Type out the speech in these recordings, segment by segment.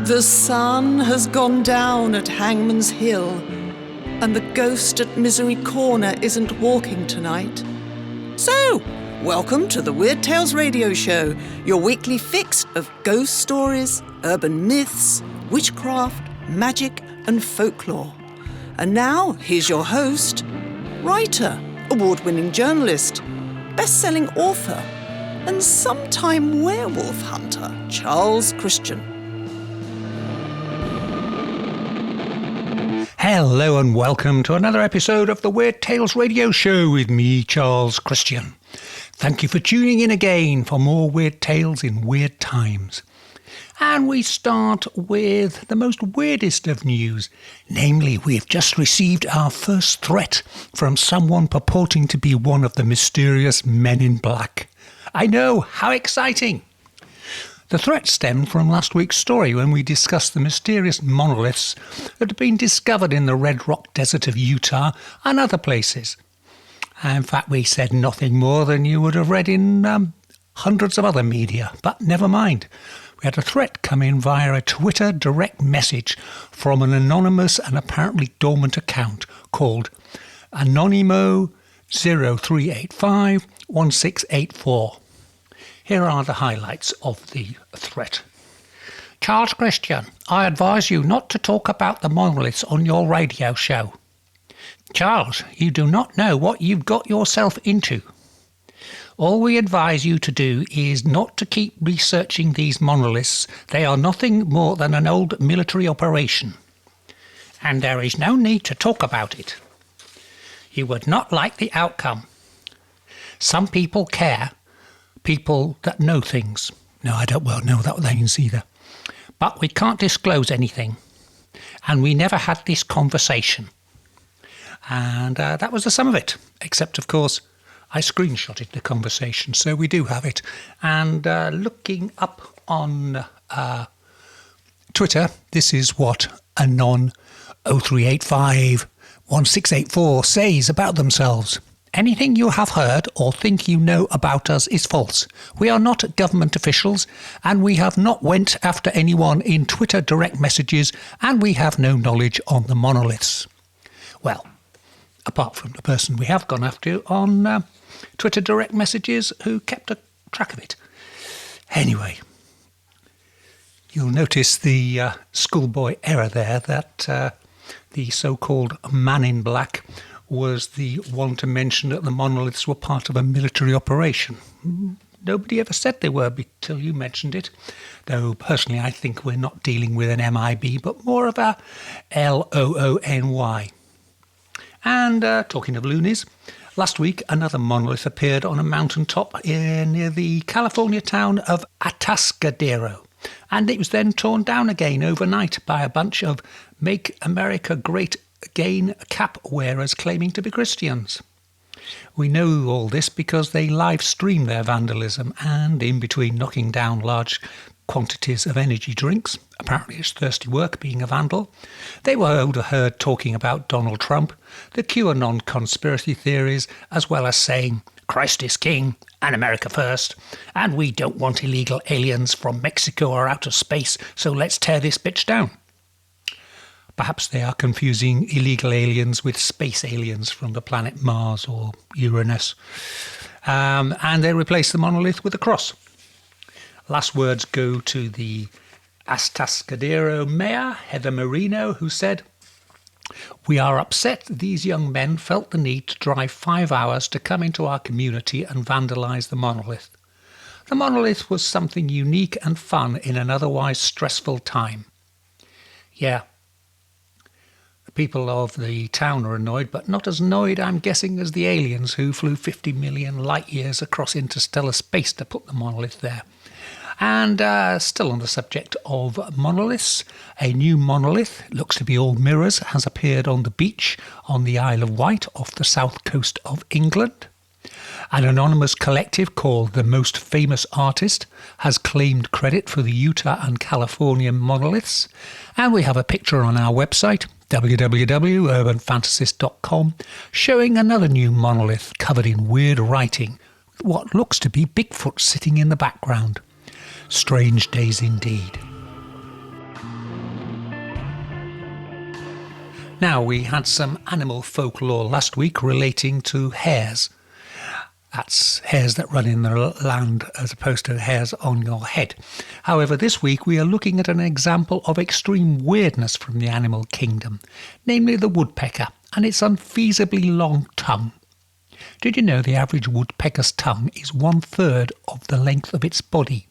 The sun has gone down at Hangman's Hill, and the ghost at Misery Corner isn't walking tonight. So, welcome to the Weird Tales Radio Show, your weekly fix of ghost stories, urban myths, witchcraft, magic, and folklore. And now, here's your host, writer, award-winning journalist, best-selling author, and sometime werewolf hunter, Charles Christian. Hello and welcome to another episode of the Weird Tales Radio Show with me, Charles Christian. Thank you for tuning in again for more weird tales in weird times. And we start with the most weirdest of news. Namely, we've just received our first threat from someone purporting to be one of the mysterious men in black. I know, how exciting! The threat stemmed from last week's story when we discussed the mysterious monoliths that had been discovered in the Red Rock Desert of Utah and other places. In fact, we said nothing more than you would have read in hundreds of other media, but never mind. We had a threat come in via a Twitter direct message from an anonymous and apparently dormant account called Anonymo03851684. Here are the highlights of the threat. Charles Christian, I advise you not to talk about the monoliths on your radio show. Charles, you do not know what you've got yourself into. All we advise you to do is not to keep researching these monoliths. They are nothing more than an old military operation. And there is no need to talk about it. You would not like the outcome. Some people care. People that know things. No, I don't know that means either. But we can't disclose anything. And we never had this conversation. And that was the sum of it. Except, of course, I screenshotted the conversation, so we do have it. And looking up on Twitter, this is what Anon03851684 says about themselves. Anything you have heard or think you know about us is false. We are not government officials, and we have not went after anyone in Twitter direct messages, and we have no knowledge on the monoliths. Well, apart from the person we have gone after on Twitter direct messages who kept a track of it. Anyway, you'll notice the schoolboy error there that the so-called man in black was the one to mention that the monoliths were part of a military operation. Nobody ever said they were till you mentioned it. Though personally I think we're not dealing with an MIB, but more of a LOONY. And talking of loonies, last week another monolith appeared on a mountaintop near the California town of Atascadero. And it was then torn down again overnight by a bunch of Make America Great Again cap wearers claiming to be Christians. We know all this because they live stream their vandalism, and in between knocking down large quantities of energy drinks, apparently it's thirsty work being a vandal, they were overheard talking about Donald Trump, the QAnon conspiracy theories, as well as saying Christ is king and America first, and we don't want illegal aliens from Mexico or outer space, so let's tear this bitch down. Perhaps they are confusing illegal aliens with space aliens from the planet Mars or Uranus. And they replace the monolith with a cross. Last words go to the Atascadero mayor, Heather Marino, who said, "We are upset these young men felt the need to drive 5 hours to come into our community and vandalise the monolith. The monolith was something unique and fun in an otherwise stressful time." Yeah. People of the town are annoyed, but not as annoyed, I'm guessing, as the aliens who flew 50 million light years across interstellar space to put the monolith there. And still on the subject of monoliths, a new monolith, looks to be all mirrors, has appeared on the beach on the Isle of Wight off the south coast of England. An anonymous collective called The Most Famous Artist has claimed credit for the Utah and California monoliths. And we have a picture on our website, www.urbanfantasist.com, showing another new monolith covered in weird writing, with what looks to be Bigfoot sitting in the background. Strange days indeed. Now, we had some animal folklore last week relating to hares. That's hairs that run in the land as opposed to hairs on your head. However, this week we are looking at an example of extreme weirdness from the animal kingdom, namely the woodpecker and its unfeasibly long tongue. Did you know the average woodpecker's tongue is 1/3 of the length of its body?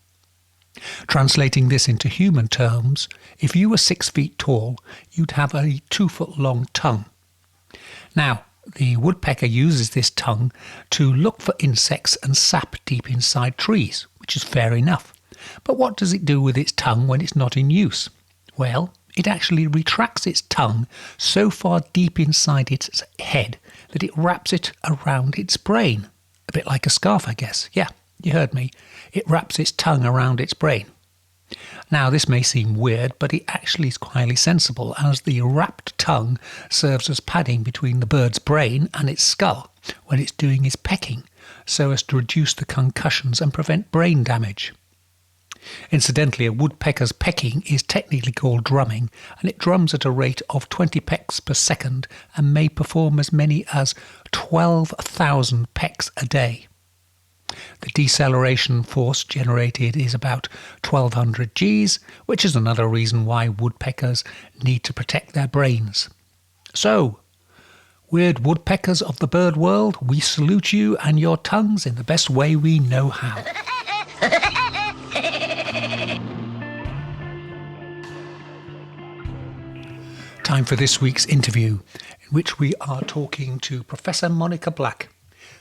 Translating this into human terms, if you were 6 feet tall, you'd have a 2-foot long tongue. Now, the woodpecker uses this tongue to look for insects and sap deep inside trees, which is fair enough. But what does it do with its tongue when it's not in use? Well, it actually retracts its tongue so far deep inside its head that it wraps it around its brain. A bit like a scarf, I guess. Yeah, you heard me. It wraps its tongue around its brain. Now, this may seem weird, but it actually is highly sensible, as the wrapped tongue serves as padding between the bird's brain and its skull when it's doing its pecking, so as to reduce the concussions and prevent brain damage. Incidentally, a woodpecker's pecking is technically called drumming, and it drums at a rate of 20 pecks per second and may perform as many as 12,000 pecks a day. The deceleration force generated is about 1200 Gs, which is another reason why woodpeckers need to protect their brains. So, weird woodpeckers of the bird world, we salute you and your tongues in the best way we know how. Time for this week's interview, in which we are talking to Professor Monica Black,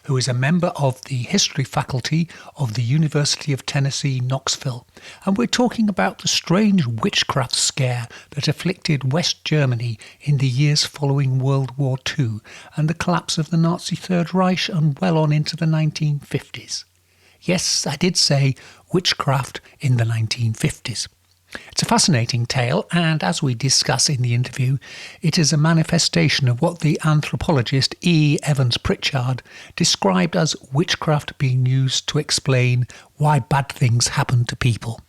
who is a member of the history faculty of the University of Tennessee, Knoxville. And we're talking about the strange witchcraft scare that afflicted West Germany in the years following World War II and the collapse of the Nazi Third Reich and well on into the 1950s. Yes, I did say witchcraft in the 1950s. It's a fascinating tale, and as we discuss in the interview, it is a manifestation of what the anthropologist E. Evans Pritchard described as witchcraft being used to explain why bad things happen to people.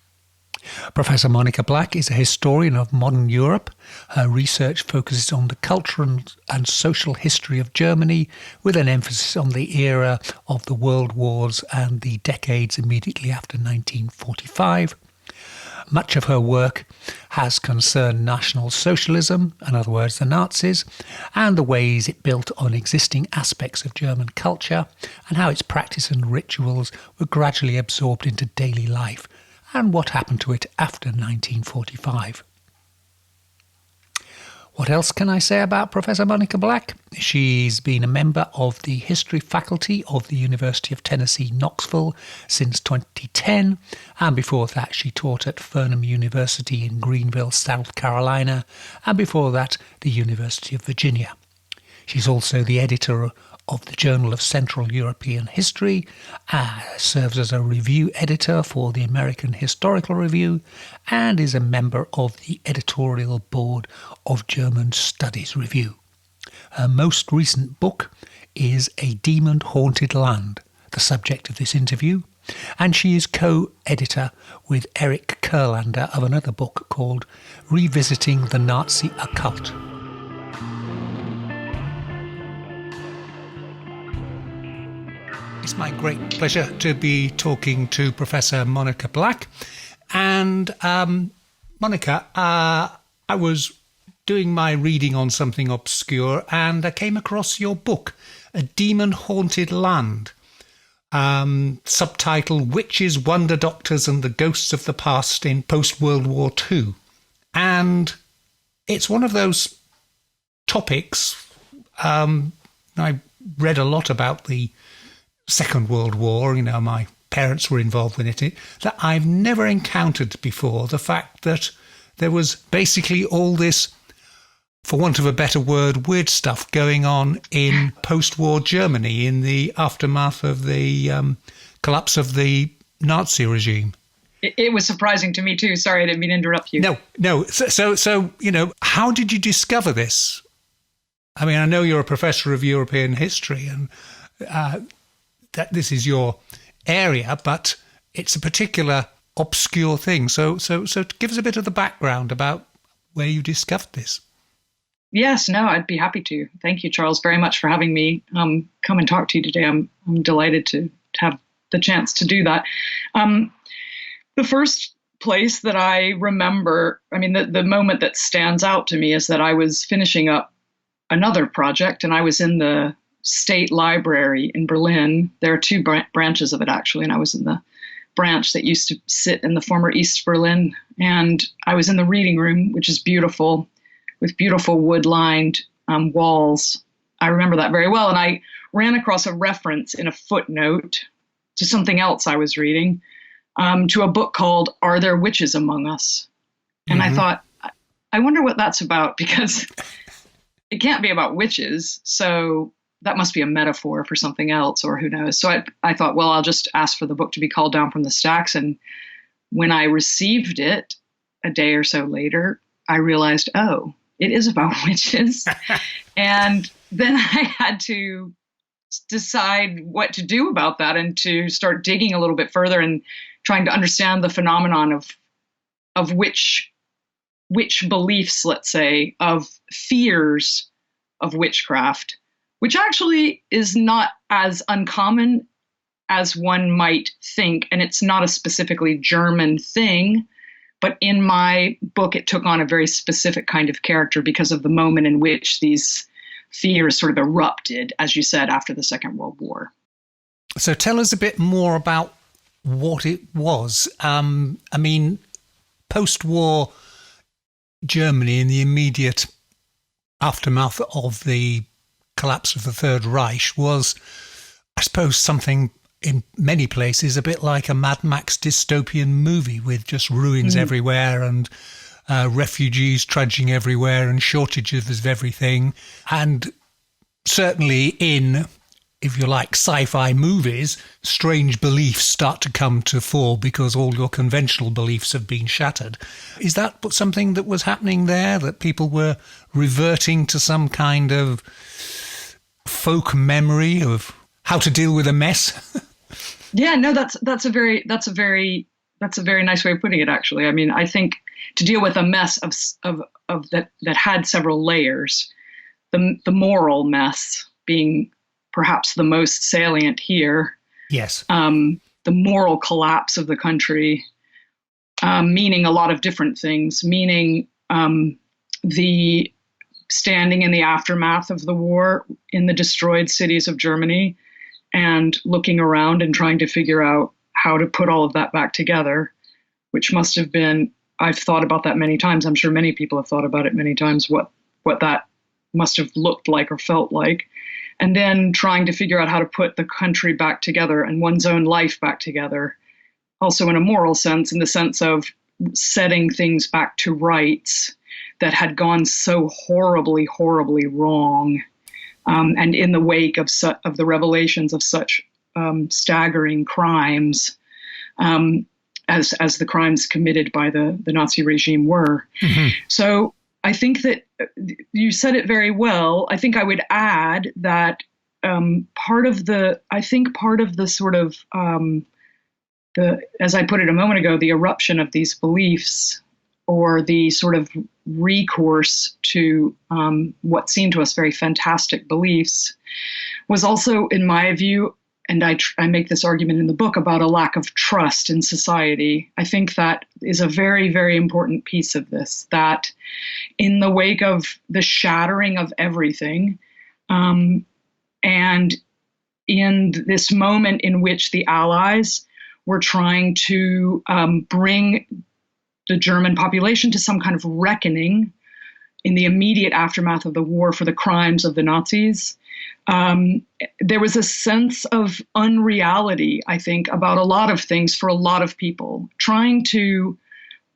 Professor Monica Black is a historian of modern Europe. Her research focuses on the cultural and social history of Germany, with an emphasis on the era of the World Wars and the decades immediately after 1945. Much of her work has concerned National Socialism, in other words the Nazis, and the ways it built on existing aspects of German culture and how its practice and rituals were gradually absorbed into daily life and what happened to it after 1945. What else can I say about Professor Monica Black? She's been a member of the history faculty of the University of Tennessee, Knoxville since 2010, and before that she taught at Furman University in Greenville, South Carolina, and before that the University of Virginia. She's also the editor of the Journal of Central European History, serves as a review editor for the American Historical Review, and is a member of the editorial board of German Studies Review. Her most recent book is A Demon-Haunted Land, the subject of this interview, and she is co-editor with Eric Kurlander of another book called Revisiting the Nazi Occult. It's my great pleasure to be talking to Professor Monica Black. And Monica, I was doing my reading on something obscure and I came across your book, A Demon-Haunted Land, subtitle Witches, Wonder Doctors and the Ghosts of the Past in Post-World War II. And it's one of those topics, I read a lot about the Second World War, my parents were involved in it, that I've never encountered before. The fact that there was basically all this, for want of a better word, weird stuff going on in post-war Germany in the aftermath of the collapse of the Nazi regime. It was surprising to me too. Sorry, I didn't mean to interrupt you. No. So how did you discover this? I mean, I know you're a professor of European history and that this is your area, but it's a particular obscure thing. So give us a bit of the background about where you discovered this. Yes, no, I'd be happy to. Thank you, Charles, very much for having me come and talk to you today. I'm delighted to have the chance to do that. The first place that I remember, I mean, the moment that stands out to me is that I was finishing up another project, and I was in the State Library in Berlin. There are two branches of it, actually, and I was in the branch that used to sit in the former East Berlin. And I was in the reading room, which is beautiful, with beautiful wood-lined walls. I remember that very well. And I ran across a reference in a footnote to something else I was reading, to a book called Are There Witches Among Us? And I thought, I wonder what that's about, because it can't be about witches. So that must be a metaphor for something else, or who knows. So I thought, well, I'll just ask for the book to be called down from the stacks. And when I received it a day or so later, I realized, oh, it is about witches. And then I had to decide what to do about that, and to start digging a little bit further and trying to understand the phenomenon of which beliefs, let's say, of fears of witchcraft, which actually is not as uncommon as one might think. And it's not a specifically German thing. But in my book, it took on a very specific kind of character because of the moment in which these fears sort of erupted, as you said, after the Second World War. So tell us a bit more about what it was. I mean, post-war Germany, in the immediate aftermath of the collapse of the Third Reich, was, I suppose, something in many places a bit like a Mad Max dystopian movie, with just ruins everywhere and refugees trudging everywhere and shortages of everything. And certainly in, if you like, sci-fi movies, strange beliefs start to come to fore because all your conventional beliefs have been shattered. Is that something that was happening there, that people were reverting to some kind of folk memory of how to deal with a mess? Yeah, no, that's a very nice way of putting it, actually. I mean, I think to deal with a mess of that had several layers, the moral mess being perhaps the most salient here. Yes. The moral collapse of the country, meaning a lot of different things, meaning the standing in the aftermath of the war in the destroyed cities of Germany, and looking around and trying to figure out how to put all of that back together, which must have been, I've thought about that many times. I'm sure many people have thought about it many times, what that must have looked like or felt like. And then trying to figure out how to put the country back together and one's own life back together, also in a moral sense, in the sense of setting things back to rights that had gone so horribly, horribly wrong. And in the wake of the revelations of such staggering crimes, as the crimes committed by the Nazi regime were. Mm-hmm. So I think that you said it very well. I think I would add that part of the sort of, as I put it a moment ago, the eruption of these beliefs, or the sort of recourse to what seemed to us very fantastic beliefs, was also, in my view, and I make this argument in the book, about a lack of trust in society. I think that is a very, very important piece of this, that in the wake of the shattering of everything, and in this moment in which the Allies were trying to bring the German population to some kind of reckoning in the immediate aftermath of the war for the crimes of the Nazis, there was a sense of unreality, I think, about a lot of things for a lot of people. Trying to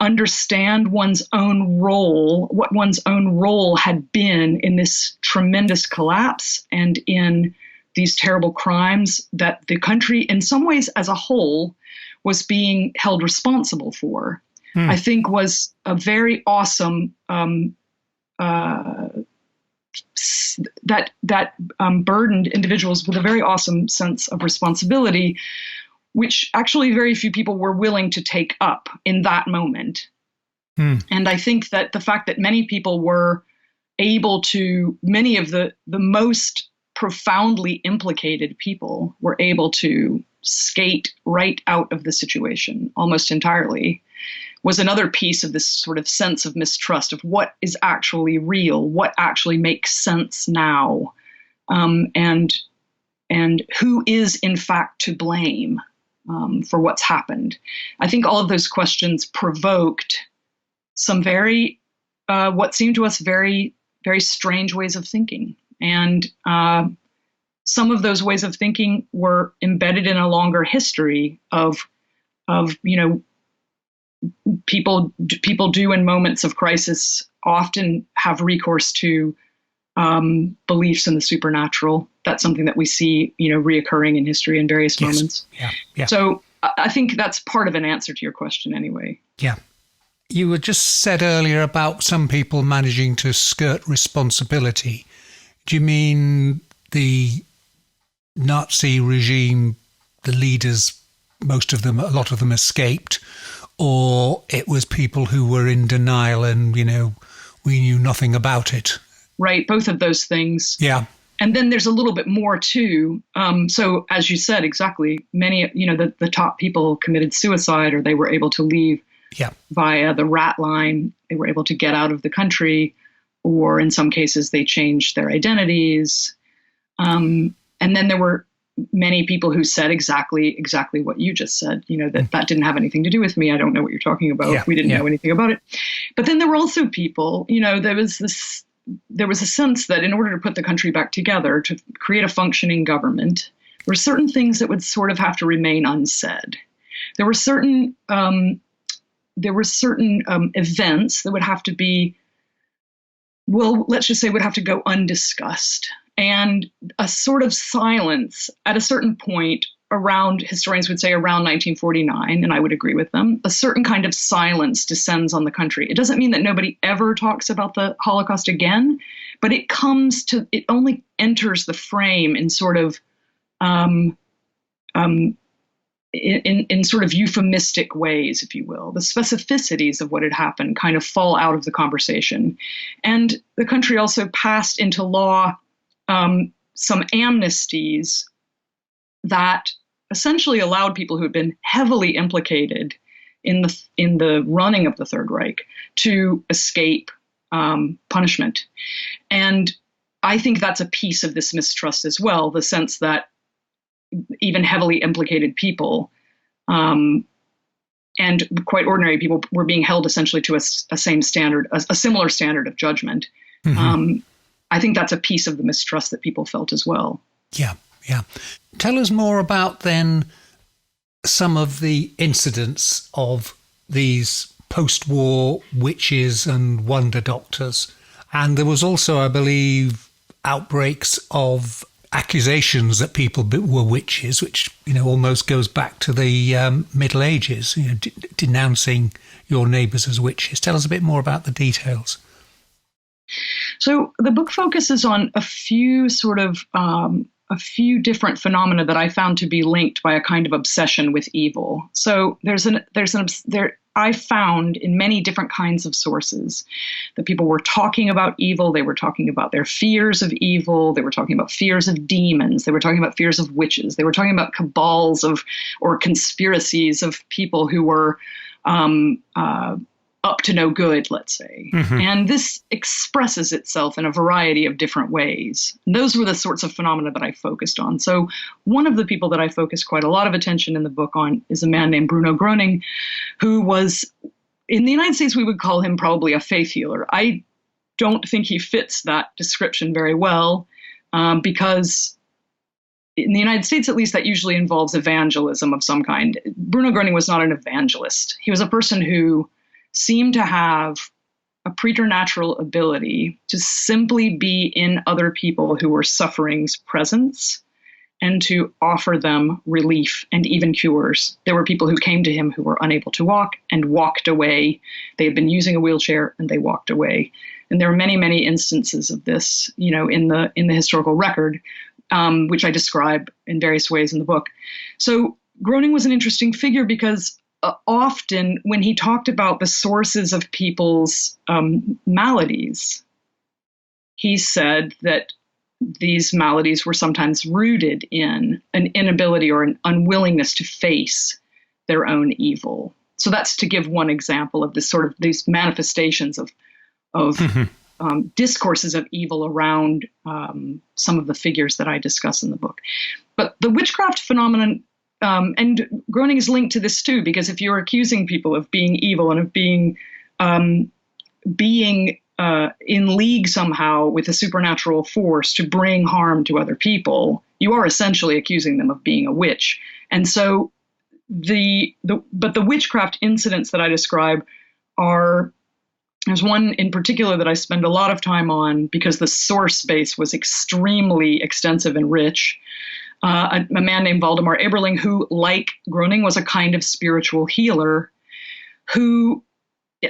understand one's own role, what one's own role had been in this tremendous collapse and in these terrible crimes that the country, in some ways as a whole, was being held responsible for. I think was a very awesome, that burdened individuals with a very awesome sense of responsibility, which actually very few people were willing to take up in that moment. And I think that the fact that many people were many of the most profoundly implicated people were able to skate right out of the situation almost entirely, was another piece of this sort of sense of mistrust of what is actually real, what actually makes sense now, and who is in fact to blame for what's happened. I think all of those questions provoked some very, what seemed to us very, very strange ways of thinking. And some of those ways of thinking were embedded in a longer history of people do in moments of crisis often have recourse to beliefs in the supernatural. That's something that we see, reoccurring in history in various moments. Yeah. So I think that's part of an answer to your question anyway. Yeah. You were just said earlier about some people managing to skirt responsibility. Do you mean the Nazi regime, the leaders, a lot of them escaped, or it was people who were in denial and, we knew nothing about it? Right. Both of those things. Yeah. And then there's a little bit more too. So as you said, exactly, many, the top people committed suicide, or they were able to leave via the rat line. They were able to get out of the country, or in some cases they changed their identities. And then there were many people who said exactly what you just said, that didn't have anything to do with me. I don't know what you're talking about. Yeah, we didn't know anything about it. But then there were also people, there was a sense that in order to put the country back together, to create a functioning government, there were certain things that would sort of have to remain unsaid. There were certain events that would have to be, let's just say would have to go undiscussed. And a sort of silence at a certain point around, historians would say around 1949, and I would agree with them, a certain kind of silence descends on the country. It doesn't mean that nobody ever talks about the Holocaust again, but it only enters the frame in sort of, in sort of euphemistic ways, if you will. The specificities of what had happened kind of fall out of the conversation. And the country also passed into law some amnesties that essentially allowed people who had been heavily implicated in the running of the Third Reich to escape punishment. And I think that's a piece of this mistrust as well, the sense that even heavily implicated people and quite ordinary people were being held essentially to a same standard, a similar standard of judgment. Mm-hmm. I think that's a piece of the mistrust that people felt as well. Yeah. Tell us more about then some of the incidents of these post-war witches and wonder doctors. And there was also, I believe, outbreaks of accusations that people were witches, which, almost goes back to the Middle Ages, denouncing your neighbours as witches. Tell us a bit more about the details. So the book focuses on a few different phenomena that I found to be linked by a kind of obsession with evil. So I found in many different kinds of sources that people were talking about evil. They were talking about their fears of evil. They were talking about fears of demons. They were talking about fears of witches. They were talking about cabals or conspiracies of people who were up to no good, let's say. Mm-hmm. And this expresses itself in a variety of different ways. And those were the sorts of phenomena that I focused on. So one of the people that I focused quite a lot of attention in the book on is a man named Bruno Groening, who was, in the United States, we would call him probably a faith healer. I don't think he fits that description very well, because in the United States, at least, that usually involves evangelism of some kind. Bruno Groening was not an evangelist. He was a person who seemed to have a preternatural ability to simply be in other people who were suffering's presence and to offer them relief and even cures. There were people who came to him who were unable to walk and walked away. They had been using a wheelchair and they walked away. And there are many, many instances of this, in the historical record, which I describe in various ways in the book. So Groening was an interesting figure because often when he talked about the sources of people's maladies, he said that these maladies were sometimes rooted in an inability or an unwillingness to face their own evil. So that's to give one example of this sort of these manifestations of discourses of evil around some of the figures that I discuss in the book. But the witchcraft phenomenon, and Groening is linked to this too, because if you're accusing people of being evil and of being in league somehow with a supernatural force to bring harm to other people, you are essentially accusing them of being a witch. And so the witchcraft incidents that I describe there's one in particular that I spend a lot of time on because the source base was extremely extensive and rich. A man named Valdemar Eberling, who, like Groening, was a kind of spiritual healer who,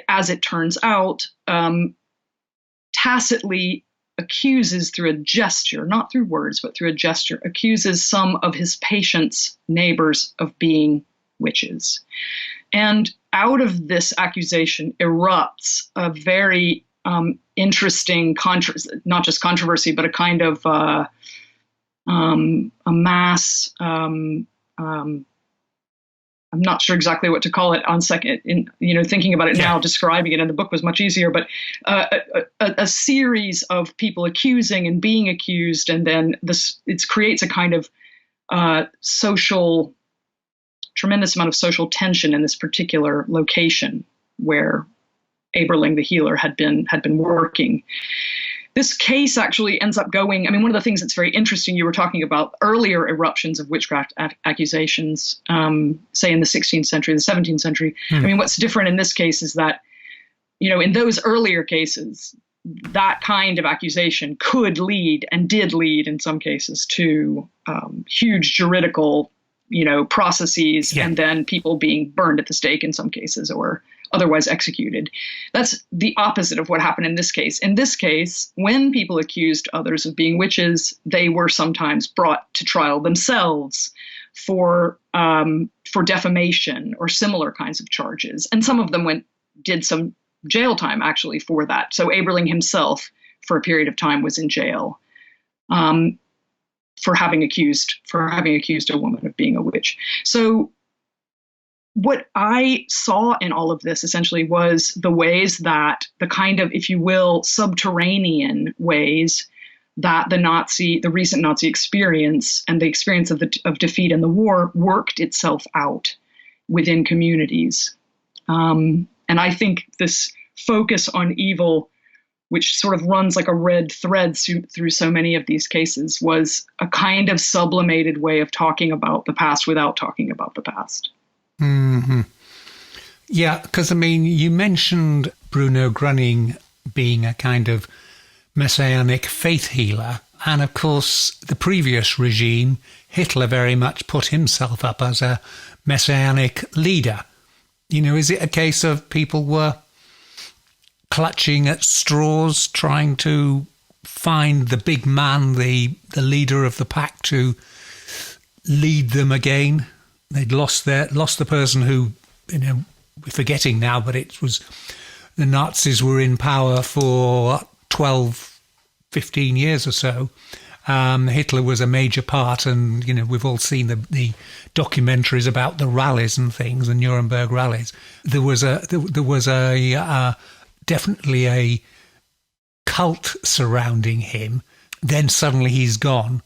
as it turns out, tacitly accuses through a gesture, not through words, but through a gesture, accuses some of his patients' neighbors of being witches. And out of this accusation erupts a very interesting, not just controversy, but a kind of a mass, I'm not sure exactly what to call it on second, thinking about it now, describing it in the book was much easier, but a series of people accusing and being accused. And then it creates a kind of tremendous amount of social tension in this particular location where Eberling, the healer, had been working. This case actually ends up going, one of the things that's very interesting, you were talking about earlier eruptions of witchcraft accusations, say in the 16th century, the 17th century. What's different in this case is that, in those earlier cases, that kind of accusation could lead and did lead in some cases to huge juridical, processes, and then people being burned at the stake in some cases or otherwise executed. That's the opposite of what happened in this case. In this case, when people accused others of being witches, they were sometimes brought to trial themselves for defamation or similar kinds of charges. And some of them did some jail time actually for that. So Eberling himself, for a period of time, was in jail for having accused a woman of being a witch. So what I saw in all of this essentially was the ways that the kind of, if you will, subterranean ways that the recent Nazi experience and the experience of defeat in the war worked itself out within communities. And I think this focus on evil, which sort of runs like a red thread through so many of these cases, was a kind of sublimated way of talking about the past without talking about the past. Mm-hmm. Yeah, because, you mentioned Bruno Gröning being a kind of messianic faith healer. And, of course, the previous regime, Hitler very much put himself up as a messianic leader. Is it a case of people were clutching at straws, trying to find the big man, the leader of the pack, to lead them again? They'd lost the person who, we're forgetting now, but it was the Nazis were in power for 12, 15 years or so. Hitler was a major part, and we've all seen the documentaries about the rallies and things, the Nuremberg rallies. There was definitely a cult surrounding him. Then suddenly he's gone.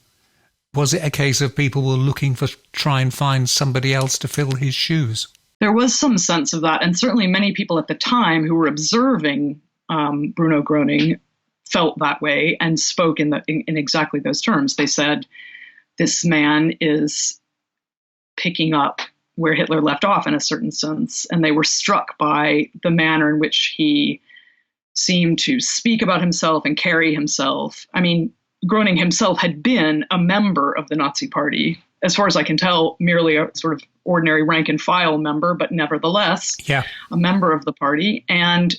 Was it a case of people were looking for try and find somebody else to fill his shoes? There was some sense of that, and certainly many people at the time who were observing Bruno Gröning felt that way and spoke in exactly those terms. They said, this man is picking up where Hitler left off in a certain sense, and they were struck by the manner in which he seemed to speak about himself and carry himself. Gröning himself had been a member of the Nazi Party, as far as I can tell, merely a sort of ordinary rank and file member, but nevertheless a member of the party. And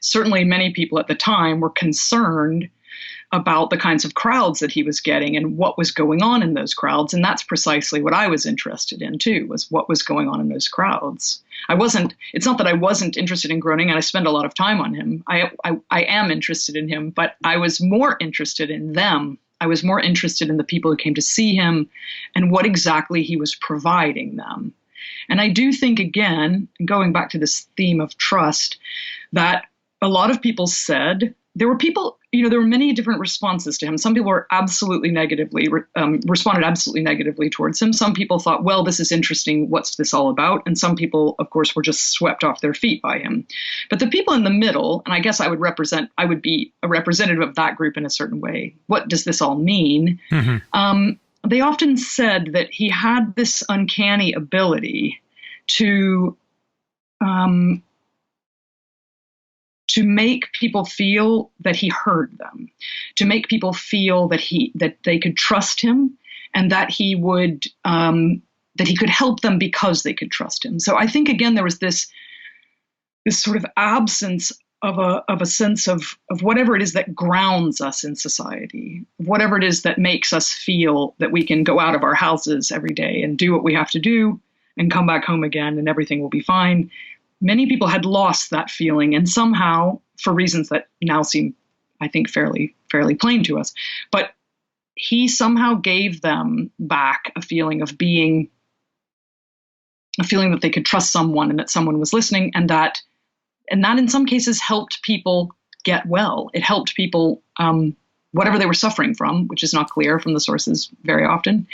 certainly many people at the time were concerned about the kinds of crowds that he was getting and what was going on in those crowds. And that's precisely what I was interested in too, was what was going on in those crowds. It's not that I wasn't interested in Groening, and I spend a lot of time on him. I am interested in him, but I was more interested in them. I was more interested in the people who came to see him and what exactly he was providing them. And I do think, again, going back to this theme of trust, that a lot of people said, there were many different responses to him. Some people were absolutely responded absolutely negatively towards him. Some people thought, well, this is interesting. What's this all about? And some people, of course, were just swept off their feet by him. But the people in the middle, and I guess I would be a representative of that group in a certain way. What does this all mean? Mm-hmm. They often said that he had this uncanny ability to make people feel that he heard them, to make people feel that they could trust him, and that he could help them because they could trust him. So I think, again, there was this sort of absence of a sense of whatever it is that grounds us in society, whatever it is that makes us feel that we can go out of our houses every day and do what we have to do and come back home again and everything will be fine. Many people had lost that feeling, and somehow, for reasons that now seem, I think, fairly plain to us, but he somehow gave them back a feeling that they could trust someone and that someone was listening, and that in some cases helped people get well. It helped people, whatever they were suffering from, which is not clear from the sources very often.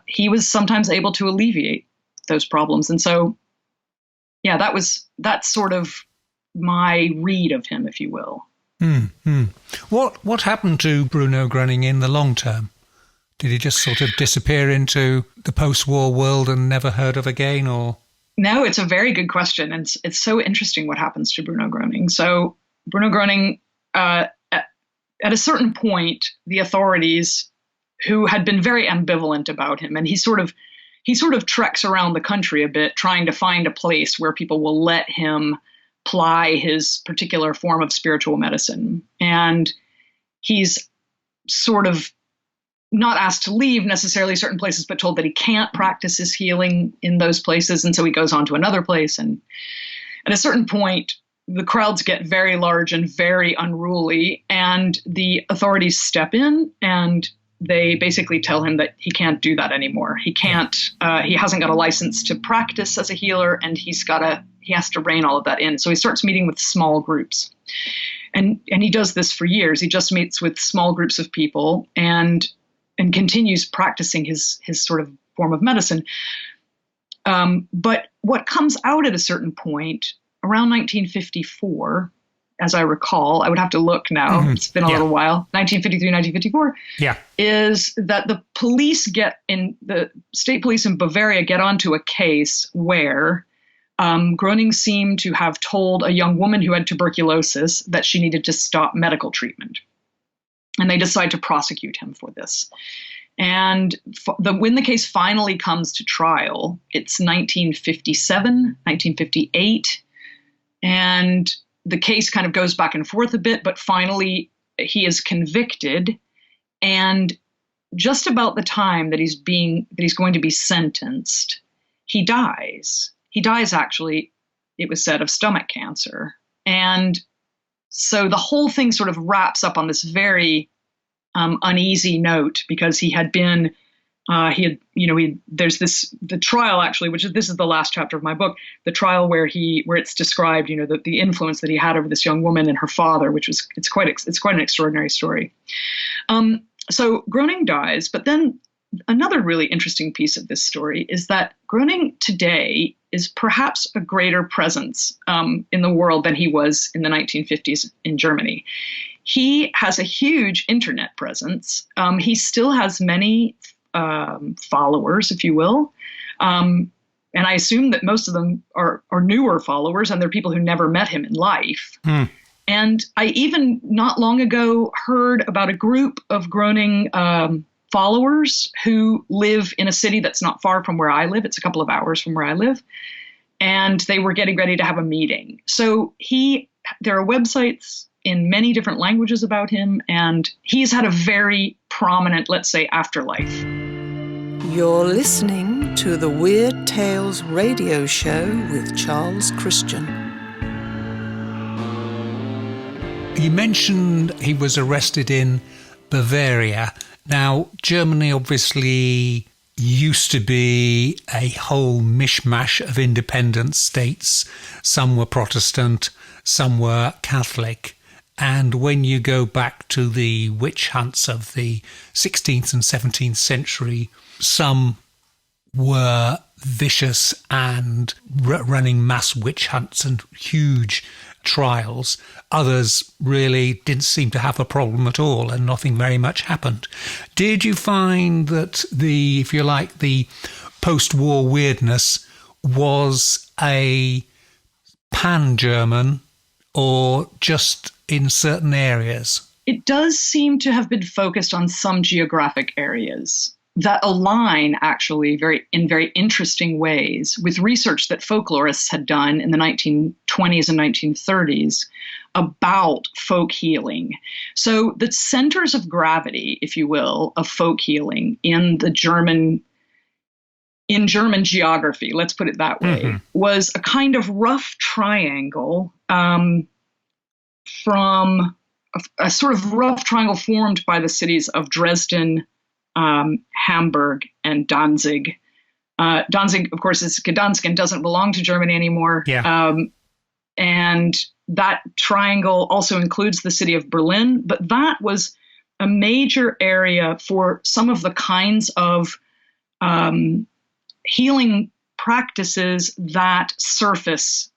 He was sometimes able to alleviate those problems, and so. Yeah, that's sort of my read of him, if you will. Mm-hmm. What happened to Bruno Groening in the long term? Did he just sort of disappear into the post-war world and never heard of again, or? No, it's a very good question, and it's so interesting what happens to Bruno Groening. So Bruno Groening, at a certain point, the authorities, who had been very ambivalent about him, and he sort of treks around the country a bit, trying to find a place where people will let him ply his particular form of spiritual medicine. And he's sort of not asked to leave necessarily certain places, but told that he can't practice his healing in those places. And so he goes on to another place. And at a certain point, the crowds get very large and very unruly, and the authorities step in and they basically tell him that he can't do that anymore. He can't. He hasn't got a license to practice as a healer, and he has to rein all of that in. So he starts meeting with small groups, and he does this for years. He just meets with small groups of people and continues practicing his sort of form of medicine. But what comes out at a certain point around 1954. As I recall, I would have to look now. Mm-hmm. It's been a little while. 1953, 1954. Yeah, is that the state police in Bavaria get onto a case where Groening seemed to have told a young woman who had tuberculosis that she needed to stop medical treatment, and they decide to prosecute him for this. And when the case finally comes to trial, it's 1957, 1958, and the case kind of goes back and forth a bit, but finally he is convicted. And just about the time that he's going to be sentenced, he dies. He dies, actually, it was said, of stomach cancer. And so the whole thing sort of wraps up on this very uneasy note, because he had been there's the trial, actually, this is the last chapter of my book, the trial where it's described, the influence that he had over this young woman and her father, it's quite an extraordinary story. So Groening dies, but then another really interesting piece of this story is that Groening today is perhaps a greater presence in the world than he was in the 1950s in Germany. He has a huge internet presence. He still has many followers, if you will. And I assume that most of them are newer followers, and they're people who never met him in life. And I even not long ago heard about a group of Groening followers who live in a city that's not far from where I live. It's a couple of hours from where I live. And they were getting ready to have a meeting. So there are websites in many different languages about him, and he's had a very prominent, let's say, afterlife. You're listening to the Weird Tales radio show with Charles Christian. You mentioned he was arrested in Bavaria. Now, Germany obviously used to be a whole mishmash of independent states. Some were Protestant, some were Catholic. And when you go back to the witch hunts of the 16th and 17th century, some were vicious and running mass witch hunts and huge trials. Others really didn't seem to have a problem at all, and nothing very much happened. Did you find that the post-war weirdness was a pan-German or just in certain areas? It does seem to have been focused on some geographic areas that align actually in very interesting ways with research that folklorists had done in the 1920s and 1930s about folk healing. So the centers of gravity, if you will, of folk healing in German geography, let's put it that way, was a kind of rough triangle from a sort of rough triangle formed by the cities of Dresden, Hamburg, and Danzig. Danzig, of course, is Gdansk and doesn't belong to Germany anymore. Yeah. And that triangle also includes the city of Berlin, but that was a major area for some of the kinds of healing practices that surface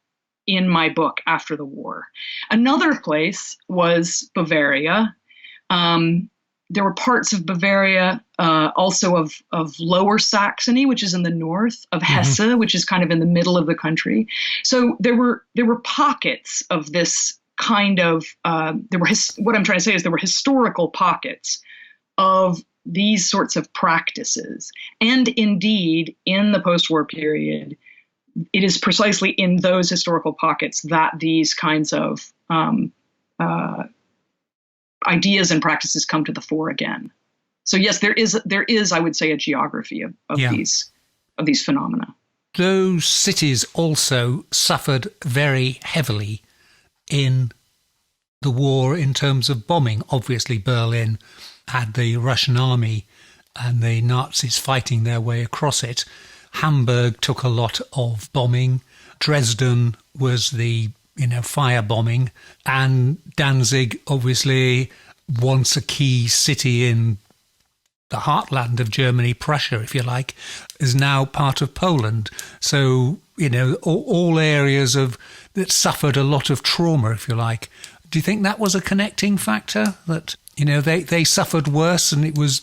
in my book after the war. Another place was Bavaria. There were parts of Bavaria, also of Lower Saxony, which is in the north, of Hesse, which is kind of in the middle of the country. So there were pockets of this kind of what I'm trying to say is there were historical pockets of these sorts of practices. And indeed, in the post-war period, it is precisely in those historical pockets that these kinds of ideas and practices come to the fore again. So yes, there is, I would say, a geography of these phenomena. Those cities also suffered very heavily in the war in terms of bombing. Obviously, Berlin had the Russian army and the Nazis fighting their way across it. Hamburg took a lot of bombing. Dresden was the fire bombing, and Danzig, obviously once a key city in the heartland of Germany, Prussia, if you like, is now part of Poland. So, all areas that suffered a lot of trauma, if you like. Do you think that was a connecting factor, that, they suffered worse, and it was,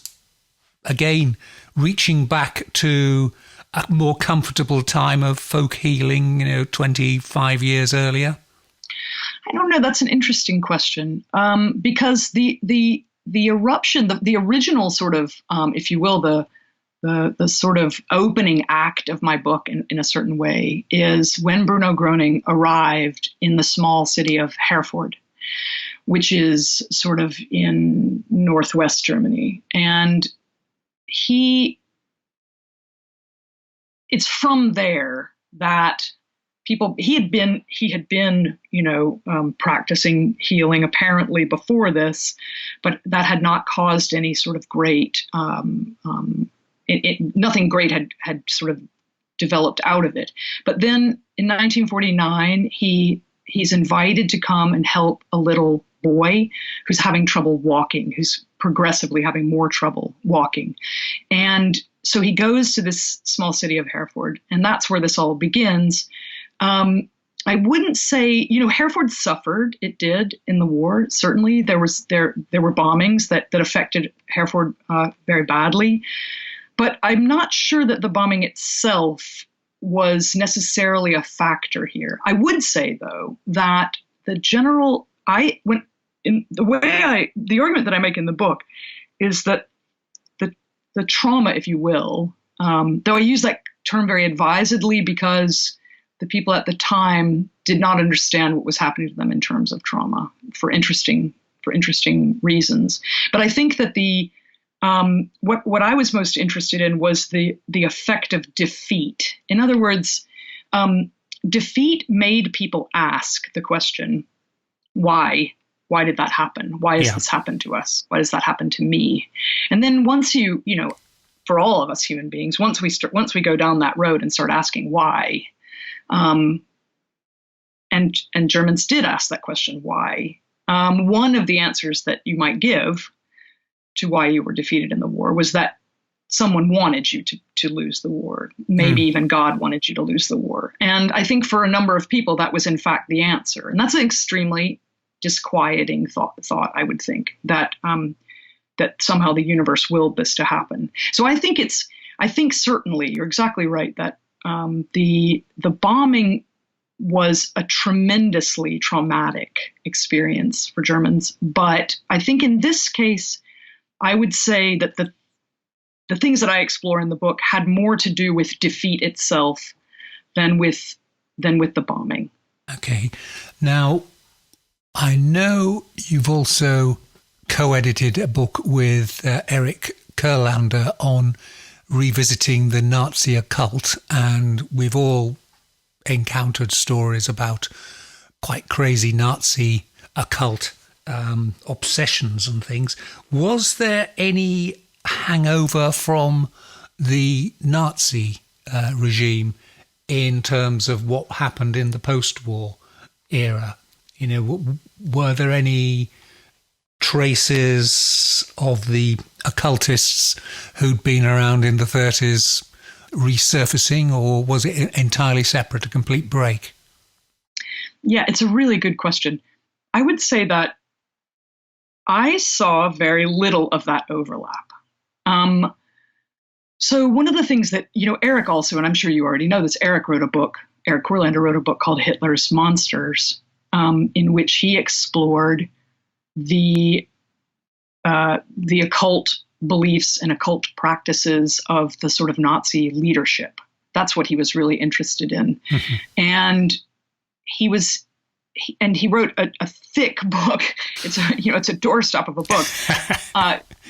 again, reaching back to a more comfortable time of folk healing, 25 years earlier? I don't know. That's an interesting question, because the eruption, the original sort of, if you will, the sort of opening act of my book in a certain way is when Bruno Groening arrived in the small city of Herford, which is sort of in northwest Germany. And it's from there that he had been, practicing healing apparently before this, but that had not caused any sort of great, nothing great had sort of developed out of it. But then in 1949, he's invited to come and help a little boy who's having trouble walking, who's progressively having more trouble walking. And so he goes to this small city of Herford, and that's where this all begins. I wouldn't say, Hereford suffered. It did in the war. Certainly, there were bombings that affected Hereford very badly. But I'm not sure that the bombing itself was necessarily a factor here. I would say, though, that the argument that I make in the book is that the trauma, if you will, though I use that term very advisedly because the people at the time did not understand what was happening to them in terms of trauma for interesting reasons. But I think that the what I was most interested in was the effect of defeat. In other words, defeat made people ask the question, why? Why did that happen? Why has this happened to us? Why does that happen to me? And then once for all of us human beings, once we go down that road and start asking why, and Germans did ask that question, why? One of the answers that you might give to why you were defeated in the war was that someone wanted you to lose the war. Maybe even God wanted you to lose the war. And I think for a number of people, that was in fact the answer. And that's an extremely disquieting thought, I would think, that somehow the universe willed this to happen. So I think certainly you're exactly right that the bombing was a tremendously traumatic experience for Germans. But I think in this case, I would say that the things that I explore in the book had more to do with defeat itself than with the bombing. Okay. Now, I know you've also co-edited a book with Eric Kurlander on revisiting the Nazi occult, and we've all encountered stories about quite crazy Nazi occult obsessions and things. Was there any hangover from the Nazi regime in terms of what happened in the post-war era? Were there any traces of the occultists who'd been around in the 30s resurfacing, or was it entirely separate, a complete break? Yeah, it's a really good question. I would say that I saw very little of that overlap. So one of the things that, Eric also, and I'm sure you already know this, Eric Kurlander wrote a book called Hitler's Monsters, in which he explored the occult beliefs and occult practices of the sort of Nazi leadership. That's what he was really interested in. Mm-hmm. And he wrote a thick book. It's a doorstop of a book,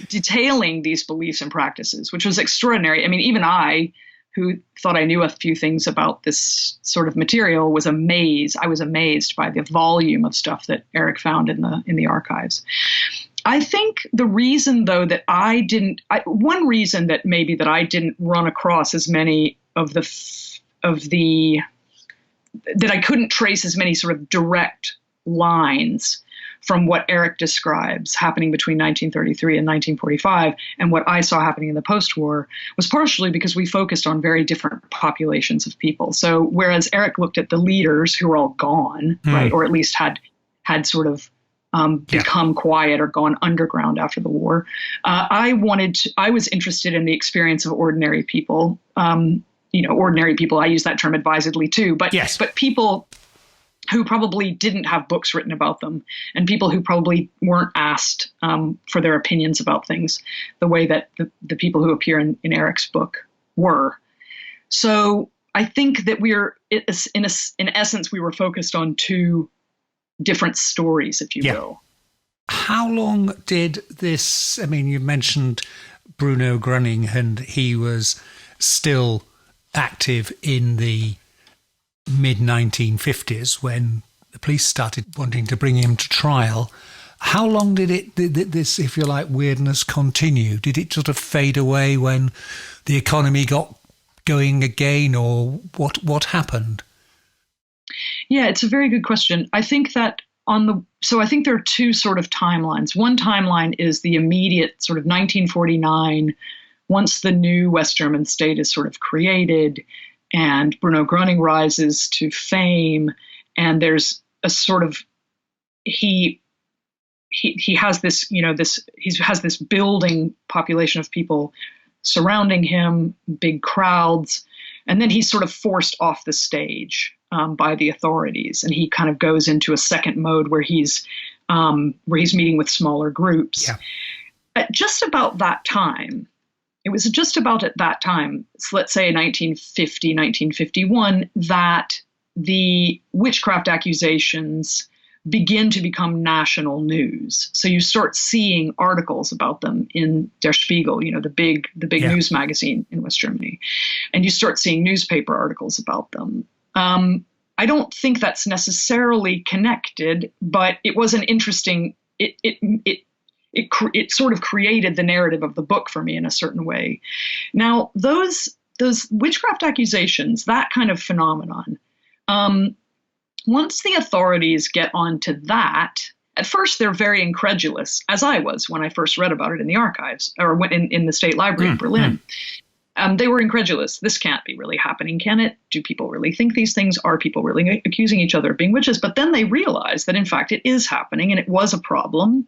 detailing these beliefs and practices, which was extraordinary. I mean, even I, who thought I knew a few things about this sort of material, was amazed. I was amazed by the volume of stuff that Eric found in the archives. I think the reason, though, that one reason that maybe that I didn't run across as many that I couldn't trace as many sort of direct lines from what Eric describes happening between 1933 and 1945 and what I saw happening in the post-war was partially because we focused on very different populations of people. So whereas Eric looked at the leaders who were all gone, right, or at least had sort of become quiet or gone underground after the war, I was interested in the experience of ordinary people. Ordinary people, I use that term advisedly too, but people who probably didn't have books written about them, and people who probably weren't asked for their opinions about things the way that the people who appear in Eric's book were. So I think that in essence, we were focused on two different stories, if you will. How long did this, you mentioned Bruno Gröning, and he was still active in the mid-1950s when the police started wanting to bring him to trial. How long did this, if you like, weirdness continue? Did it sort of fade away when the economy got going again, or what happened? Yeah, it's a very good question. I think that I think there are two sort of timelines. One timeline is the immediate sort of 1949, once the new West German state is sort of created and Bruno Gröning rises to fame, and there's a sort of, he has this, he has this building population of people surrounding him, big crowds, and then he's sort of forced off the stage by the authorities, and he kind of goes into a second mode where he's meeting with smaller groups. Yeah. At just about that time, it was just about at that time, so let's say 1950, 1951, that the witchcraft accusations begin to become national news. So you start seeing articles about them in Der Spiegel, the big news magazine in West Germany, and you start seeing newspaper articles about them. I don't think that's necessarily connected, but it was an interesting. It sort of created the narrative of the book for me in a certain way. Now, those witchcraft accusations, that kind of phenomenon. Once the authorities get onto that, at first they're very incredulous, as I was when I first read about it in the archives or in the State Library in Berlin. They were incredulous. This can't be really happening, can it? Do people really think these things? Are people really accusing each other of being witches? But then they realize that, in fact, it is happening and it was a problem.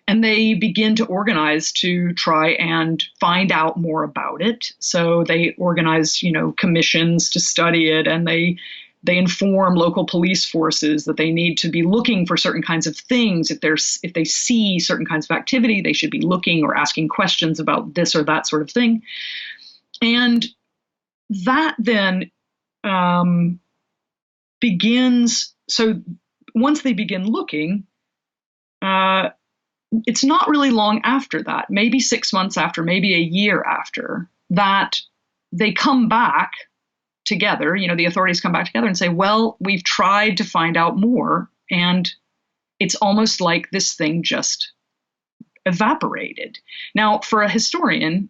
And they begin to organize to try and find out more about it. So they organize, commissions to study it, and they inform local police forces that they need to be looking for certain kinds of things. If they see certain kinds of activity, they should be looking or asking questions about this or that sort of thing. And that then begins. So once they begin looking, it's not really long after that, maybe 6 months after, maybe a year after, that they come back together. The authorities come back together and say, well, we've tried to find out more, and it's almost like this thing just evaporated. Now, for a historian,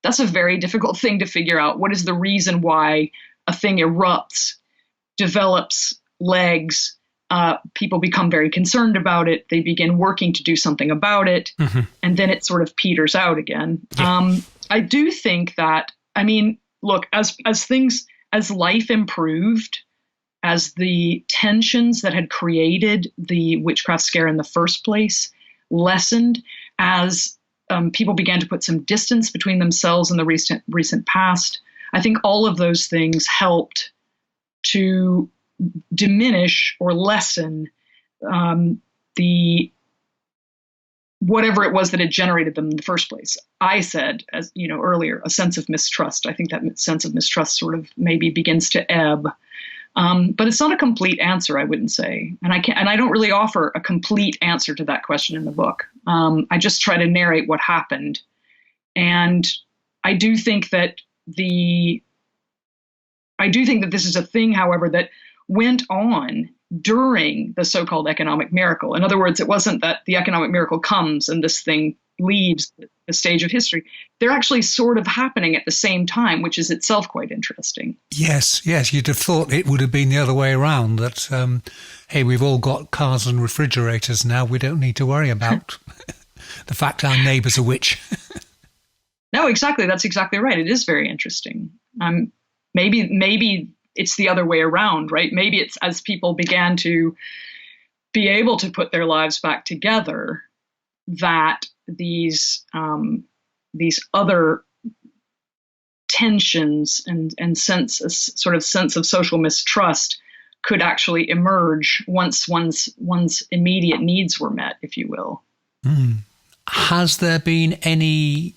that's a very difficult thing to figure out. What is the reason why a thing erupts, develops legs? People become very concerned about it. They begin working to do something about it. And then it sort of peters out again. Yeah. I do think that, look, as life improved, as the tensions that had created the witchcraft scare in the first place lessened, as people began to put some distance between themselves and the recent past, I think all of those things helped to diminish or lessen the whatever it was that had generated them in the first place. I said, as earlier, a sense of mistrust. I think that sense of mistrust sort of maybe begins to ebb, but it's not a complete answer, I wouldn't say, and I don't really offer a complete answer to that question in the book. I just try to narrate what happened, and I do think that this is a thing, however, that went on during the so-called economic miracle. In other words, it wasn't that the economic miracle comes and this thing leaves the stage of history. They're actually sort of happening at the same time, which is itself quite interesting. Yes. You'd have thought it would have been the other way around, that, hey, we've all got cars and refrigerators now. We don't need to worry about the fact our neighbour's a witch. No, exactly. That's exactly right. It is very interesting. Maybe it's the other way around, right? Maybe it's as people began to be able to put their lives back together that these other tensions and sense of social mistrust could actually emerge once one's immediate needs were met, if you will. Has there been any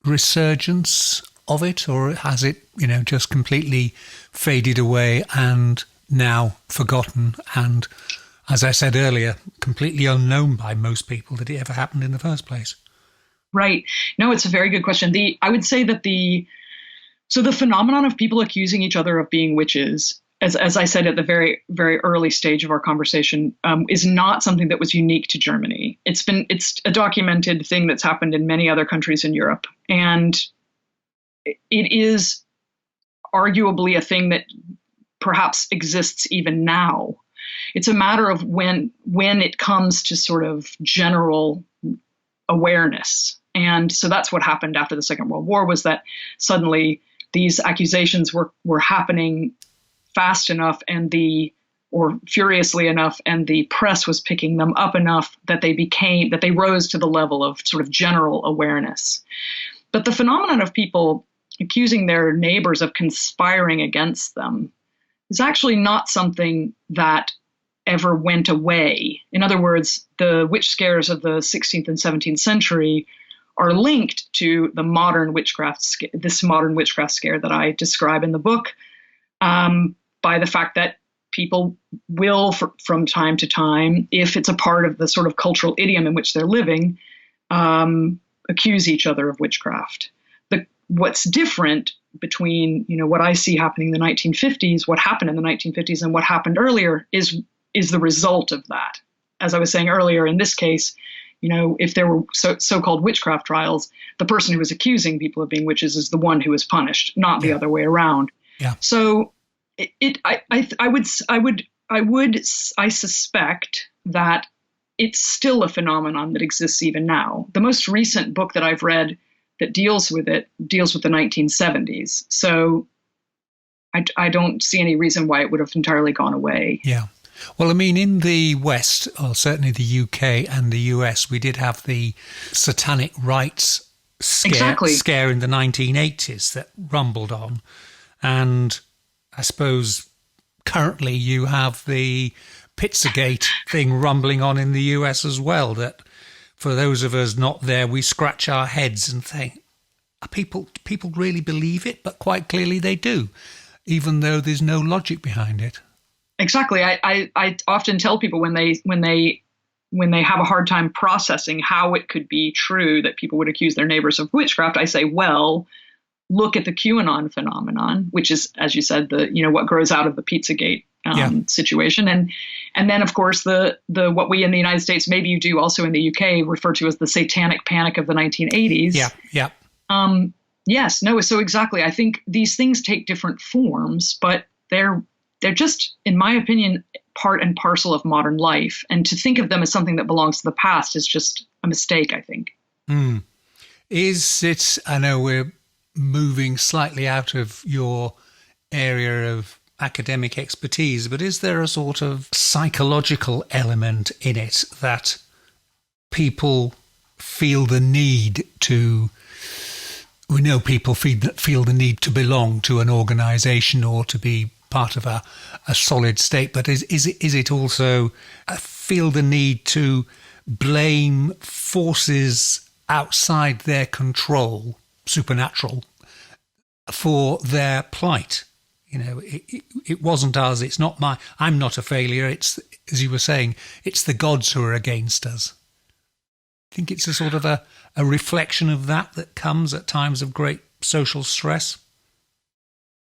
resurgence of it, or has it, just completely faded away and now forgotten, and, as I said earlier, completely unknown by most people that it ever happened in the first place? Right. No, it's a very good question. I would say that the phenomenon of people accusing each other of being witches, as I said at the very, very early stage of our conversation, is not something that was unique to Germany. It's a documented thing that's happened in many other countries in Europe, and it is arguably a thing that perhaps exists even now. It's a matter of when it comes to sort of general awareness. And so that's what happened after the Second World War, was that suddenly these accusations were happening fast enough or furiously enough, and the press was picking them up enough that they rose to the level of sort of general awareness. But the phenomenon of people accusing their neighbors of conspiring against them is actually not something that ever went away. In other words, the witch scares of the 16th and 17th century are linked to this modern witchcraft scare that I describe in the book, by the fact that people will, from time to time, if it's a part of the sort of cultural idiom in which they're living, accuse each other of witchcraft. What's different between, what I see happening in the 1950s, what happened in the 1950s, and what happened earlier is the result of that. As I was saying earlier, in this case, if there were so-called witchcraft trials, the person who was accusing people of being witches is the one who is punished, not the other way around. Yeah. So I suspect that it's still a phenomenon that exists even now. The most recent book that I've read that deals with the 1970s. So I don't see any reason why it would have entirely gone away. Yeah. Well, I mean, in the West, or certainly the UK and the US, we did have the satanic rites scare in the 1980s that rumbled on. And I suppose currently you have the Pizzagate thing rumbling on in the US as well, that for those of us not there, we scratch our heads and think, people really believe it? But quite clearly they do, even though there's no logic behind it. Exactly. I often tell people when they have a hard time processing how it could be true that people would accuse their neighbors of witchcraft, I say, well, look at the QAnon phenomenon, which is, as you said, what grows out of the Pizzagate situation, and then of course the what we in the United States, maybe you do also in the UK, refer to as the Satanic Panic of the 1980s. Yeah. Yes. No. So exactly. I think these things take different forms, but they're just, in my opinion, part and parcel of modern life. And to think of them as something that belongs to the past is just a mistake, I think. Is it, I know we're moving slightly out of your area of academic expertise, but is there a sort of psychological element in it that people feel the need to... We know people feel the need to belong to an organisation or to be part of a solid state, but is it also feel the need to blame forces outside their control, supernatural, for their plight? It wasn't us, it's not I'm not a failure, it's, as you were saying, it's the gods who are against us. I think it's a sort of a reflection of that comes at times of great social stress.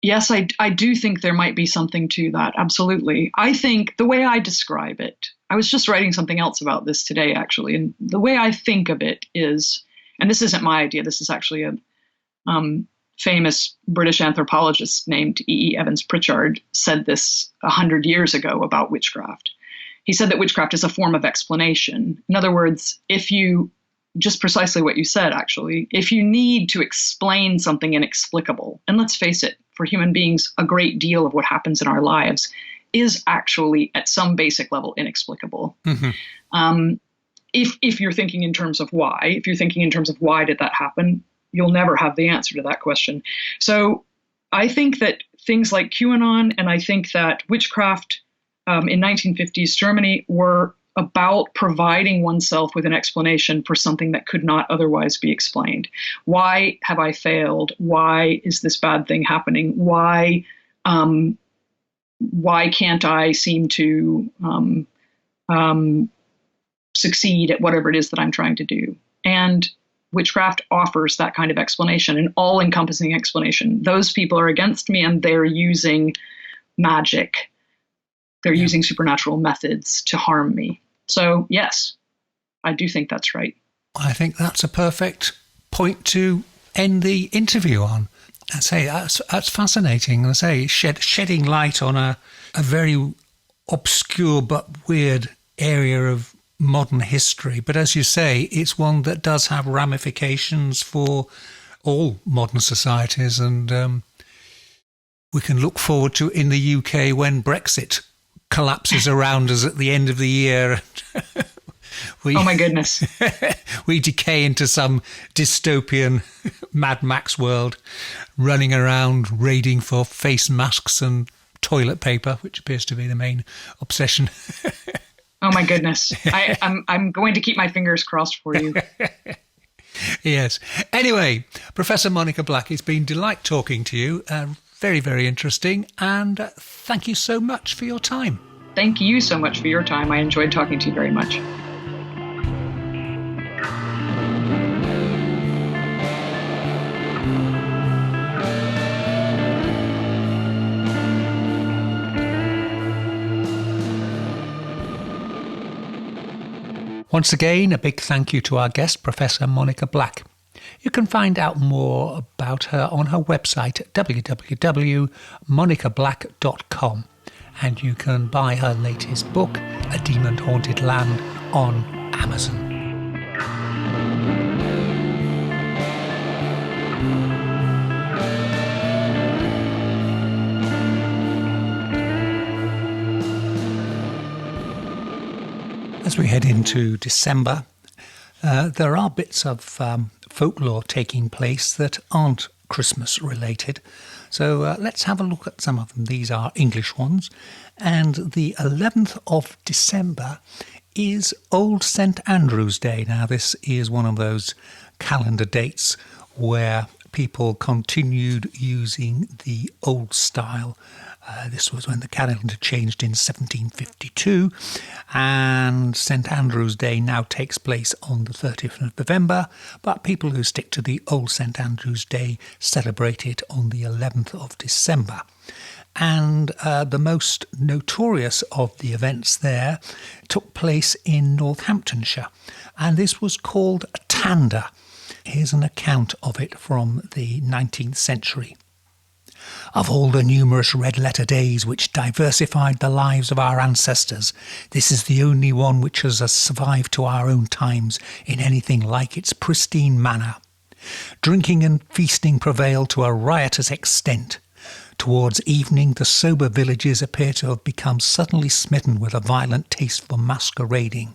Yes, I do think there might be something to that. Absolutely. I think the way I describe it, I was just writing something else about this today, actually. And the way I think of it is, and this isn't my idea, this is actually a famous British anthropologist named E. Evans Pritchard said this 100 years ago about witchcraft. He said that witchcraft is a form of explanation. In other words, just precisely what you said, actually, if you need to explain something inexplicable, and let's face it, for human beings, a great deal of what happens in our lives is actually at some basic level inexplicable. Mm-hmm. If you're thinking in terms of why, did that happen, you'll never have the answer to that question. So I think that things like QAnon, and I think that witchcraft in 1950s Germany were about providing oneself with an explanation for something that could not otherwise be explained. Why have I failed? Why is this bad thing happening? Why can't I seem to succeed at whatever it is that I'm trying to do? And witchcraft offers that kind of explanation, an all-encompassing explanation. Those people are against me, and they're using magic. They're using supernatural methods to harm me. So, yes, I do think that's right. I think that's a perfect point to end the interview on. I say that's fascinating. I say shedding light on a very obscure but weird area of modern history. But as you say, it's one that does have ramifications for all modern societies. And we can look forward to in the UK when Brexit collapses around us at the end of the year. Oh my goodness. We decay into some dystopian Mad Max world, running around raiding for face masks and toilet paper, which appears to be the main obsession. Oh my goodness. I'm going to keep my fingers crossed for you. Yes. Anyway, Professor Monica Black, it's been a delight talking to you. Very, very interesting. And thank you so much for your time. Thank you so much for your time. I enjoyed talking to you very much. Once again, a big thank you to our guest, Professor Monica Black. You can find out more about her on her website at www.monicablack.com, and you can buy her latest book, A Demon Haunted Land, on Amazon. As we head into December, there are bits of folklore taking place that aren't Christmas related. So let's have a look at some of them. These are English ones. And the 11th of December is Old St. Andrew's Day. Now, this is one of those calendar dates where people continued using the old style. This was when the calendar changed in 1752, and St. Andrew's Day now takes place on the 30th of November, but people who stick to the old St. Andrew's Day celebrate it on the 11th of December. And the most notorious of the events there took place in Northamptonshire, and this was called a Tander. Here's an account of it from the 19th century. Of all the numerous red-letter days which diversified the lives of our ancestors, this is the only one which has survived to our own times in anything like its pristine manner. Drinking and feasting prevail to a riotous extent. Towards evening, the sober villages appear to have become suddenly smitten with a violent taste for masquerading.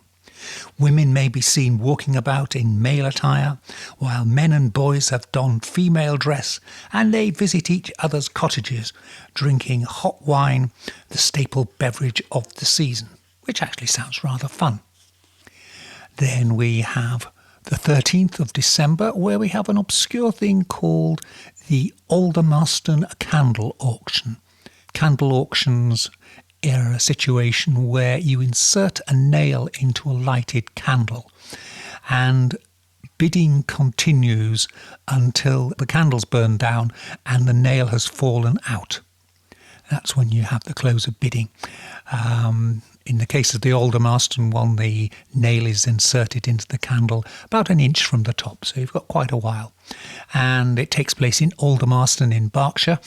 Women may be seen walking about in male attire, while men and boys have donned female dress, and they visit each other's cottages, drinking hot wine, the staple beverage of the season, which actually sounds rather fun. Then we have the 13th of December, where we have an obscure thing called the Aldermaston Candle Auction. Candle auctions are a situation where you insert a nail into a lighted candle, and bidding continues until the candle's burned down and the nail has fallen out. That's when you have the close of bidding. In the case of the Aldermaston one, the nail is inserted into the candle about an inch from the top, so you've got quite a while. And it takes place in Aldermaston in Berkshire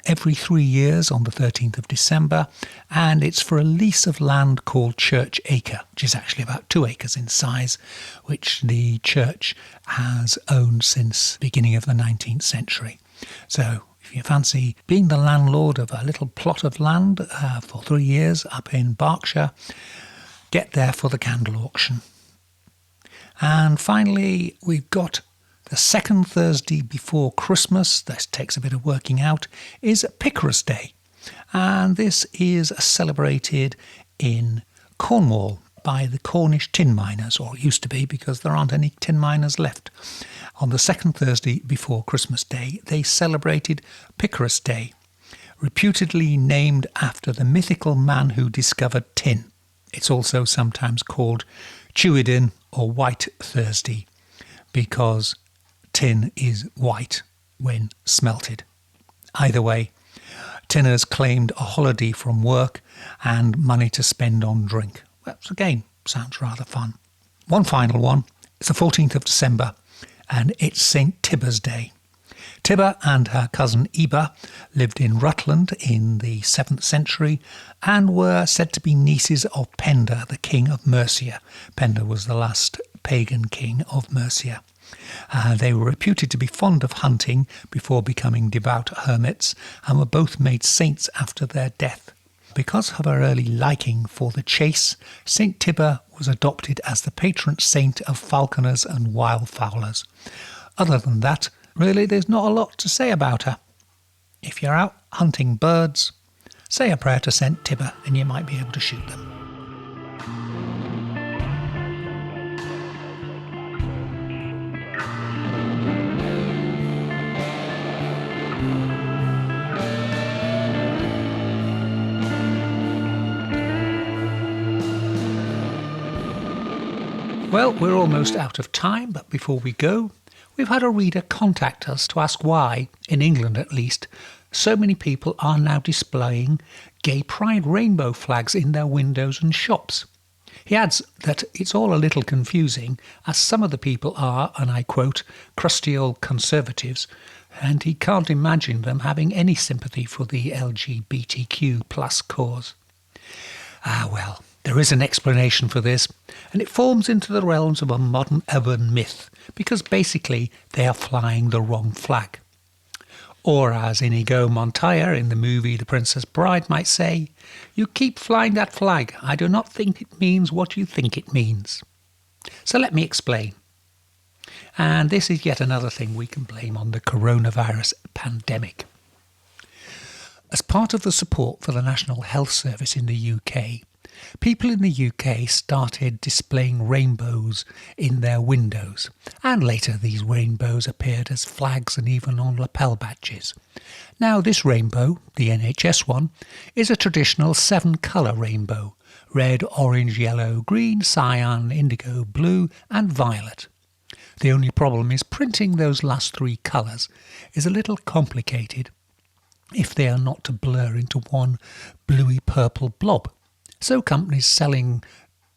every 3 years on the 13th of December, and it's for a lease of land called Church Acre, which is actually about 2 acres in size, which the church has owned since the beginning of the 19th century. So if you fancy being the landlord of a little plot of land for 3 years up in Berkshire, get there for the candle auction. And finally, we've got the second Thursday before Christmas. This takes a bit of working out, is Picaros Day. And this is celebrated in Cornwall by the Cornish tin miners, or it used to be because there aren't any tin miners left. On the second Thursday before Christmas Day, they celebrated Picaros Day, reputedly named after the mythical man who discovered tin. It's also sometimes called Tywydyn or White Thursday, because tin is white when smelted. Either way, tinners claimed a holiday from work and money to spend on drink. Well, again, sounds rather fun. One final one. It's the 14th of December, and it's St. Tibber's Day. Tibber and her cousin Eba lived in Rutland in the 7th century and were said to be nieces of Penda, the king of Mercia. Penda was the last pagan king of Mercia. They were reputed to be fond of hunting before becoming devout hermits, and were both made saints after their death. Because of her early liking for the chase, St. Tibber was adopted as the patron saint of falconers and wildfowlers. Other than that, really there's not a lot to say about her. If you're out hunting birds, say a prayer to St. Tibber and you might be able to shoot them. Well, we're almost out of time, but before we go, we've had a reader contact us to ask why, in England at least, so many people are now displaying gay pride rainbow flags in their windows and shops. He adds that it's all a little confusing, as some of the people are, and I quote, crusty old conservatives, and he can't imagine them having any sympathy for the LGBTQ plus cause. Ah well, there is an explanation for this, and it forms into the realms of a modern urban myth, because basically they are flying the wrong flag. Or as Inigo Montoya in the movie The Princess Bride might say, "You keep flying that flag. I do not think it means what you think it means." So let me explain. And this is yet another thing we can blame on the coronavirus pandemic. As part of the support for the National Health Service in the UK, people in the UK started displaying rainbows in their windows, and later these rainbows appeared as flags and even on lapel badges. Now this rainbow, the NHS one, is a traditional 7-colour rainbow: red, orange, yellow, green, cyan, indigo, blue and violet. The only problem is printing those last 3 colours is a little complicated if they are not to blur into one bluey-purple blob. So companies selling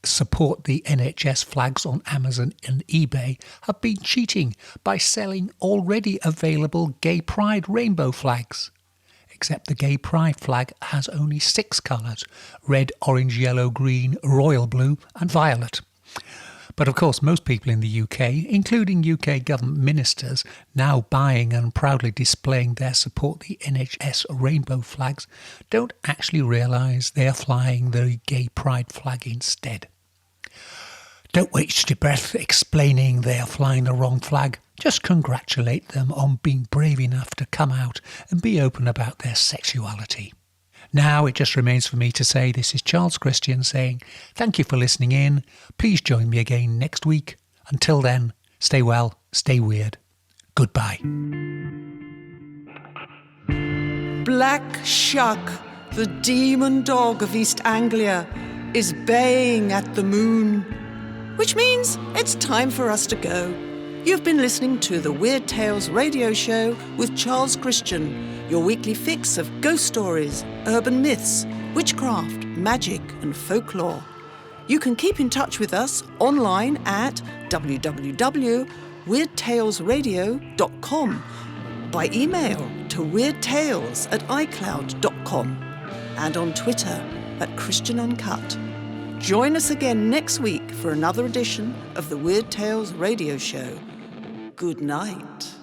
support the NHS flags on Amazon and eBay have been cheating by selling already available gay pride rainbow flags. Except the gay pride flag has only 6 colours: red, orange, yellow, green, royal blue and violet. But of course most people in the UK, including UK government ministers, now buying and proudly displaying their support the NHS rainbow flags, don't actually realise they are flying the gay pride flag instead. Don't waste your breath explaining they are flying the wrong flag. Just congratulate them on being brave enough to come out and be open about their sexuality. Now it just remains for me to say this is Charles Christian saying thank you for listening in. Please join me again next week. Until then, stay well, stay weird. Goodbye. Black Shuck, the demon dog of East Anglia, is baying at the moon, which means it's time for us to go. You've been listening to the Weird Tales radio show with Charles Christian, your weekly fix of ghost stories, urban myths, witchcraft, magic and folklore. You can keep in touch with us online at www.weirdtalesradio.com, by email to weirdtales@icloud.com, and on Twitter @ChristianUncut. Join us again next week for another edition of the Weird Tales radio show. Good night.